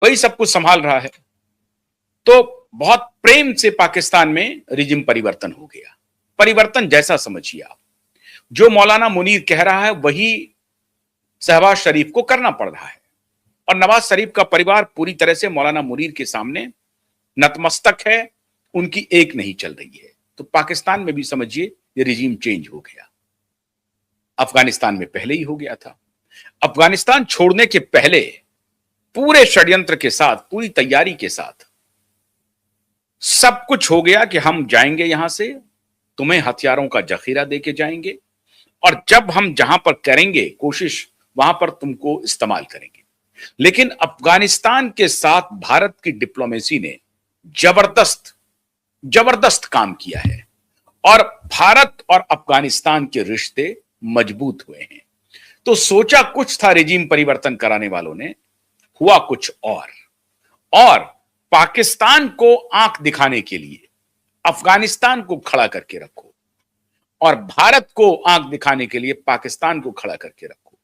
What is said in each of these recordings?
वही सब कुछ संभाल रहा है। तो बहुत प्रेम से पाकिस्तान में रिजिम परिवर्तन हो गया। परिवर्तन जैसा समझिए आप, जो मौलाना मुनीर कह रहा है वही शहबाज शरीफ को करना पड़ रहा है, और नवाज शरीफ का परिवार पूरी तरह से मौलाना मुनीर के सामने नतमस्तक है, उनकी एक नहीं चल रही है। तो पाकिस्तान में भी समझिए ये रिजीम चेंज हो गया। अफगानिस्तान में पहले ही हो गया था। अफगानिस्तान छोड़ने के पहले पूरे षड्यंत्र के साथ, पूरी तैयारी के साथ सब कुछ हो गया कि हम जाएंगे यहां से, तुम्हें हथियारों का जखीरा देके जाएंगे, और जब हम जहां पर करेंगे कोशिश, वहां पर तुमको इस्तेमाल करेंगे। लेकिन अफगानिस्तान के साथ भारत की डिप्लोमेसी ने जबरदस्त जबरदस्त काम किया है, और भारत और अफगानिस्तान के रिश्ते मजबूत हुए हैं। तो सोचा कुछ था रिजीम परिवर्तन कराने वालों ने, हुआ कुछ और पाकिस्तान को आंख दिखाने के लिए अफगानिस्तान को खड़ा करके रखो, और भारत को आंख दिखाने के लिए पाकिस्तान को खड़ा करके रखो,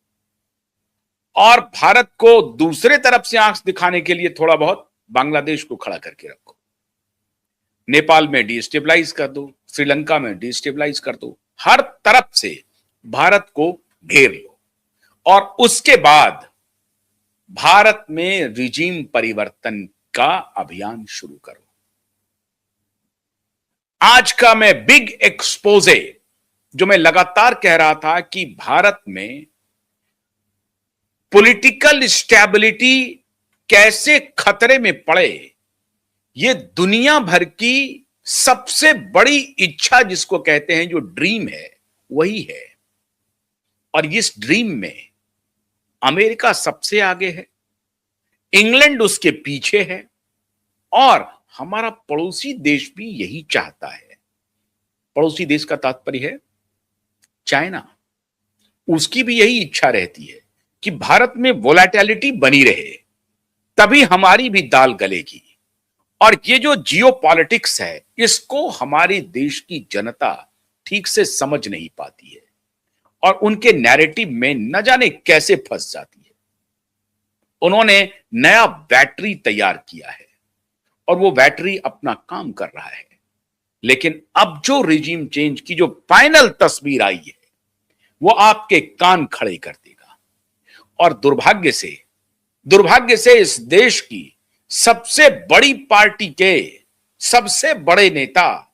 और भारत को दूसरे तरफ से आंख दिखाने के लिए थोड़ा बहुत बांग्लादेश को खड़ा करके रखो। नेपाल में डिस्टेबलाइज कर दो, श्रीलंका में डिस्टेबलाइज कर दो, हर तरफ से भारत को घेर लो, और उसके बाद भारत में रिजीम परिवर्तन का अभियान शुरू करो। आज का मैं बिग एक्सपोजे, जो मैं लगातार कह रहा था कि भारत में पॉलिटिकल स्टेबिलिटी कैसे खतरे में पड़े, ये दुनिया भर की सबसे बड़ी इच्छा जिसको कहते हैं, जो ड्रीम है, वही है। और इस ड्रीम में अमेरिका सबसे आगे है, इंग्लैंड उसके पीछे है, और हमारा पड़ोसी देश भी यही चाहता है। पड़ोसी देश का तात्पर्य है चाइना। उसकी भी यही इच्छा रहती है कि भारत में वोलेटिलिटी बनी रहे, तभी हमारी भी दाल गलेगी। और ये जो जियोपॉलिटिक्स है, इसको हमारे देश की जनता ठीक से समझ नहीं पाती है, और उनके नैरेटिव में न जाने कैसे फंस जाती है। उन्होंने नया बैटरी तैयार किया है, और वो बैटरी अपना काम कर रहा है। लेकिन अब जो रिजीम चेंज की जो फाइनल तस्वीर आई है, वो आपके कान खड़े कर देगा। और दुर्भाग्य से इस देश की सबसे बड़ी पार्टी के सबसे बड़े नेता,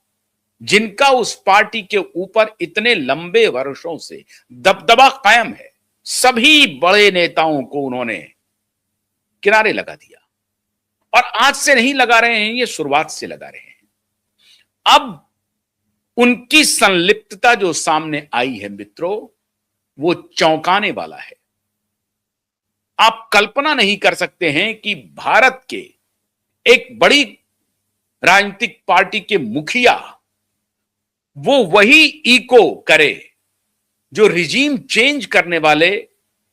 जिनका उस पार्टी के ऊपर इतने लंबे वर्षों से दबदबा कायम है, सभी बड़े नेताओं को उन्होंने किनारे लगा दिया। और आज से नहीं लगा रहे हैं, ये शुरुआत से लगा रहे हैं। अब उनकी संलिप्तता जो सामने आई है मित्रों, वो चौंकाने वाला है। आप कल्पना नहीं कर सकते हैं कि भारत के एक बड़ी राजनीतिक पार्टी के मुखिया वो वही इको करे जो रिजीम चेंज करने वाले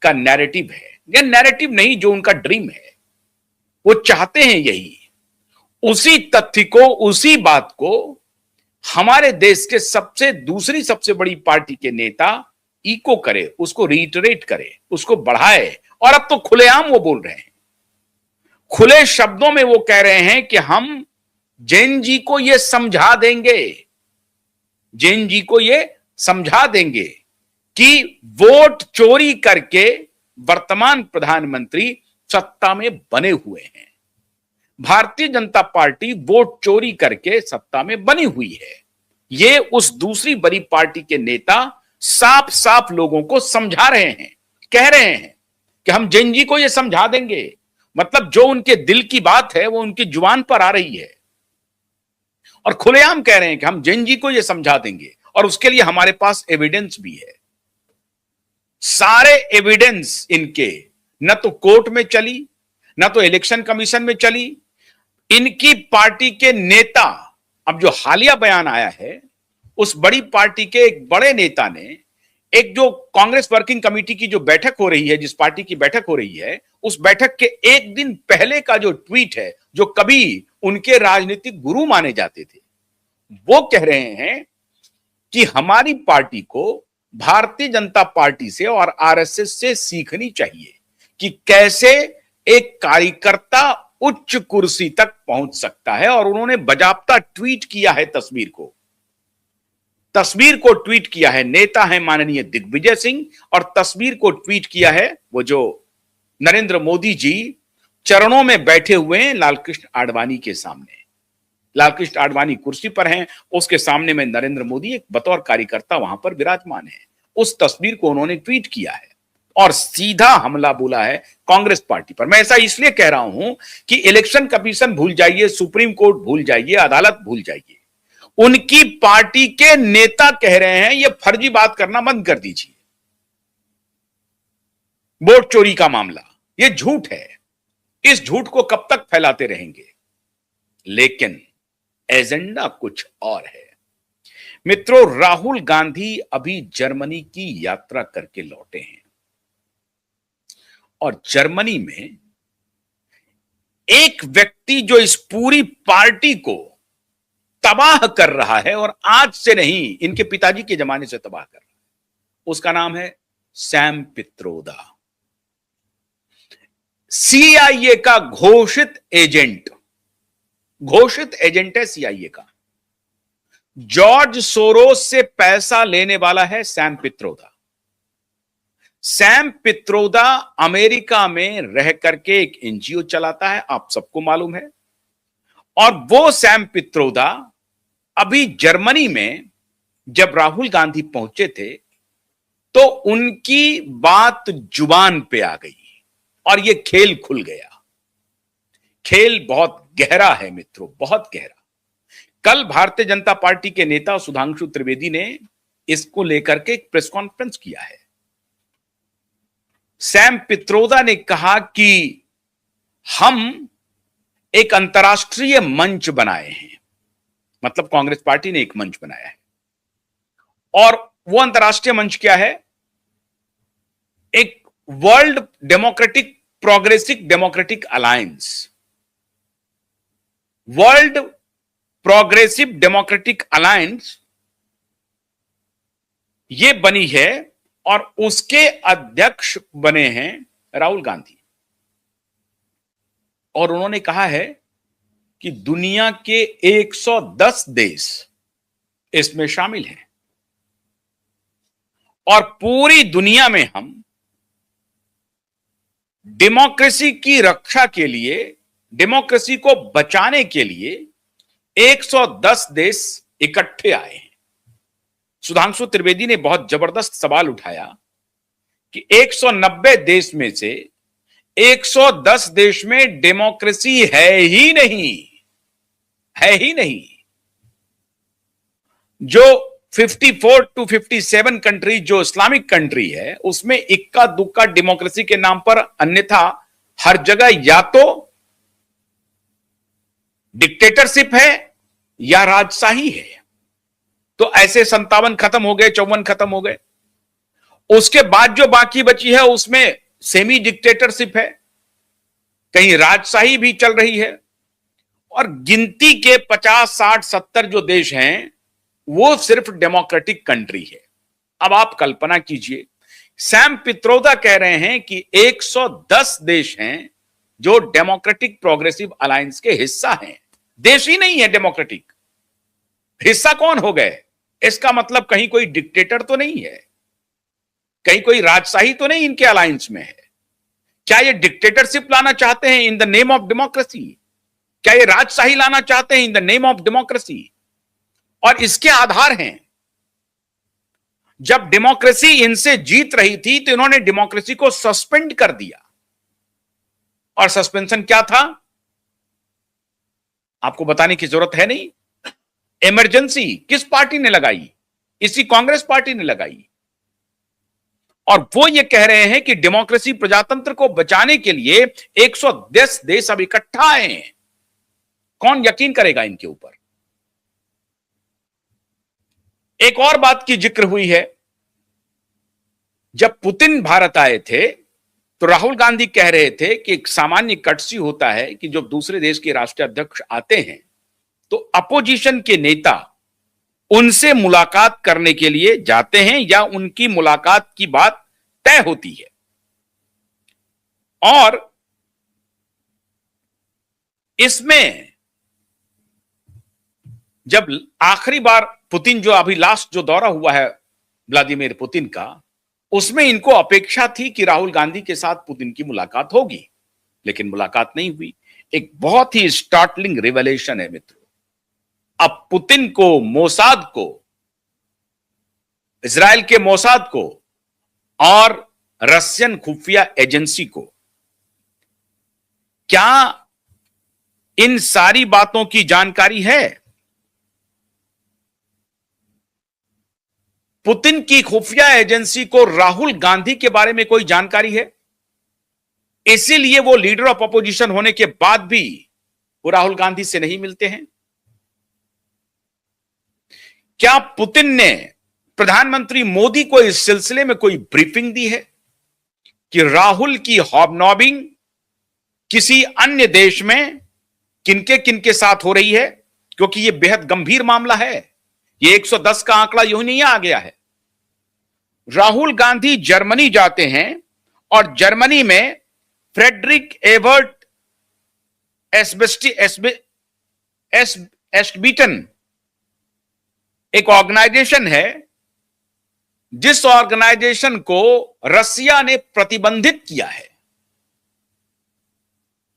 का नैरेटिव है, या नैरेटिव नहीं, जो उनका ड्रीम है। वो चाहते हैं यही, उसी तथ्य को, उसी बात को हमारे देश के दूसरी सबसे बड़ी पार्टी के नेता इको करे, उसको रीइटरेट करे, उसको बढ़ाए। और अब तो खुलेआम वो बोल रहे हैं, खुले शब्दों में वो कह रहे हैं कि हम जैन जी को ये समझा देंगे, जैन जी को ये समझा देंगे कि वोट चोरी करके वर्तमान प्रधानमंत्री सत्ता में बने हुए हैं। भारतीय जनता पार्टी वोट चोरी करके सत्ता में बनी हुई है। ये उस दूसरी बड़ी पार्टी के नेता साफ साफ लोगों को समझा रहे हैं, कह रहे हैं कि हम जैन जी को ये समझा देंगे। मतलब जो उनके दिल की बात है वो उनकी जुबान पर आ रही है, और खुलेआम कह रहे हैं कि हम जैन जी को ये समझा देंगे, और उसके लिए हमारे पास एविडेंस भी है। सारे एविडेंस इनके न तो कोर्ट में चली, न तो इलेक्शन कमीशन में चली। इनकी पार्टी के नेता, अब जो हालिया बयान आया है, उस बड़ी पार्टी के एक बड़े नेता ने, एक जो कांग्रेस वर्किंग कमेटी की जो बैठक हो रही है, जिस पार्टी की बैठक हो रही है, उस बैठक के एक दिन पहले का जो ट्वीट है, जो कभी उनके राजनीतिक गुरु माने जाते थे, वो कह रहे हैं कि हमारी पार्टी को भारतीय जनता पार्टी से और आरएसएस से सीखनी चाहिए कि कैसे एक कार्यकर्ता उच्च कुर्सी तक पहुंच सकता है। और उन्होंने बाजाबता ट्वीट किया है, तस्वीर को ट्वीट किया है। नेता है माननीय दिग्विजय सिंह और तस्वीर को ट्वीट किया है वो जो नरेंद्र मोदी जी चरणों में बैठे हुए हैं लालकृष्ण आडवाणी के सामने। लालकृष्ण आडवाणी कुर्सी पर हैं, उसके सामने में नरेंद्र मोदी एक बतौर कार्यकर्ता वहां पर विराजमान है। उस तस्वीर को उन्होंने ट्वीट किया है और सीधा हमला बोला है कांग्रेस पार्टी पर। मैं ऐसा इसलिए कह रहा हूं कि इलेक्शन कमीशन भूल जाइए, सुप्रीम कोर्ट भूल जाइए, अदालत भूल जाइए, उनकी पार्टी के नेता कह रहे हैं ये फर्जी बात करना बंद कर दीजिए। वोट चोरी का मामला ये झूठ है, इस झूठ को कब तक फैलाते रहेंगे? लेकिन एजेंडा कुछ और है। मित्रों, राहुल गांधी अभी जर्मनी की यात्रा करके लौटे हैं और जर्मनी में एक व्यक्ति जो इस पूरी पार्टी को तबाह कर रहा है और आज से नहीं, इनके पिताजी के जमाने से तबाह कर रहा है, उसका नाम है सैम पित्रोदा। सीआईए का घोषित एजेंट है सीआईए का। जॉर्ज सोरोस से पैसा लेने वाला है Sam Pitroda. Sam Pitroda America में रह करके एक एनजीओ चलाता है, आप सबको मालूम है। और वो सैम पित्रोदा अभी जर्मनी में जब राहुल गांधी पहुंचे थे तो उनकी बात जुबान पे आ गई और ये खेल खुल गया। खेल बहुत गहरा है मित्रों, बहुत गहरा। कल भारतीय जनता पार्टी के नेता सुधांशु त्रिवेदी ने इसको लेकर के एक प्रेस कॉन्फ्रेंस किया है। सैम पित्रोदा ने कहा कि हम एक अंतर्राष्ट्रीय मंच बनाए हैं, मतलब कांग्रेस पार्टी ने एक मंच बनाया है। और वो अंतर्राष्ट्रीय मंच क्या है? एक world democratic progressive democratic alliance, world progressive democratic alliance ये बनी है और उसके अध्यक्ष बने हैं राहुल गांधी। और उन्होंने कहा है कि दुनिया के 110 देश इसमें शामिल हैं और पूरी दुनिया में हम डेमोक्रेसी की रक्षा के लिए, डेमोक्रेसी को बचाने के लिए 110 देश इकट्ठे आए हैं। सुधांशु त्रिवेदी ने बहुत जबरदस्त सवाल उठाया कि 190 देश में से 110 देश में डेमोक्रेसी है ही नहीं, है ही नहीं। जो 54 to 57 कंट्री जो इस्लामिक कंट्री है उसमें इक्का दुक्का डेमोक्रेसी के नाम पर, अन्यथा हर जगह या तो डिक्टेटरशिप है या राजशाही है। तो ऐसे 57 खत्म हो गए, 54 खत्म हो गए। उसके बाद जो बाकी बची है उसमें सेमी डिक्टेटरशिप है, कहीं राजशाही भी चल रही है और गिनती के 50, 60, 70 जो देश हैं वो सिर्फ डेमोक्रेटिक कंट्री है। अब आप कल्पना कीजिए, सैम पित्रोदा कह रहे हैं कि 110 देश हैं जो डेमोक्रेटिक प्रोग्रेसिव अलायंस के हिस्सा हैं। देश ही नहीं है डेमोक्रेटिक, हिस्सा कौन हो गए? इसका मतलब कहीं कोई डिक्टेटर तो नहीं है, कहीं कोई राजशाही तो नहीं इनके अलायंस में है। क्या ये डिक्टेटरशिप लाना चाहते हैं in the name of democracy? क्या ये राजशाही लाना चाहते हैं in the name of democracy? और इसके आधार हैं, जब डेमोक्रेसी इनसे जीत रही थी तो इन्होंने डेमोक्रेसी को सस्पेंड कर दिया। और सस्पेंशन क्या था आपको बताने की जरूरत है नहीं। इमरजेंसी किस पार्टी ने लगाई? इसी कांग्रेस पार्टी ने लगाई। और वो ये कह रहे हैं कि डेमोक्रेसी प्रजातंत्र को बचाने के लिए 110 देश अब इकट्ठा आए हैं। कौन यकीन करेगा इनके ऊपर? एक और बात की जिक्र हुई है, जब पुतिन भारत आए थे तो राहुल गांधी कह रहे थे कि एक सामान्य कटसी होता है कि जब दूसरे देश के राष्ट्रीय अध्यक्ष आते हैं तो अपोजिशन के नेता उनसे मुलाकात करने के लिए जाते हैं या उनकी मुलाकात की बात तय होती है। और इसमें जब आखिरी बार पुतिन जो अभी लास्ट जो दौरा हुआ है व्लादिमीर पुतिन का, उसमें इनको अपेक्षा थी कि राहुल गांधी के साथ पुतिन की मुलाकात होगी, लेकिन मुलाकात नहीं हुई। एक बहुत ही स्टार्टलिंग रिवेलेशन है मित्रों। अब पुतिन को, मोसाद को, इजराइल के मोसाद को और रशियन खुफिया एजेंसी को क्या इन सारी बातों की जानकारी है? पुतिन की खुफिया एजेंसी को राहुल गांधी के बारे में कोई जानकारी है? इसीलिए वो लीडर ऑफ अपोजिशन होने के बाद भी वो राहुल गांधी से नहीं मिलते हैं। क्या पुतिन ने प्रधानमंत्री मोदी को इस सिलसिले में कोई ब्रीफिंग दी है कि राहुल की हॉबनॉबिंग किसी अन्य देश में किनके किनके साथ हो रही है? क्योंकि यह बेहद गंभीर मामला है। यह 110 का आंकड़ा यूं नहीं आ गया है। राहुल गांधी जर्मनी जाते हैं और जर्मनी में फ्रेडरिक एबर्ट एस्टबीटन एक ऑर्गेनाइजेशन है जिस ऑर्गेनाइजेशन को रसिया ने प्रतिबंधित किया है।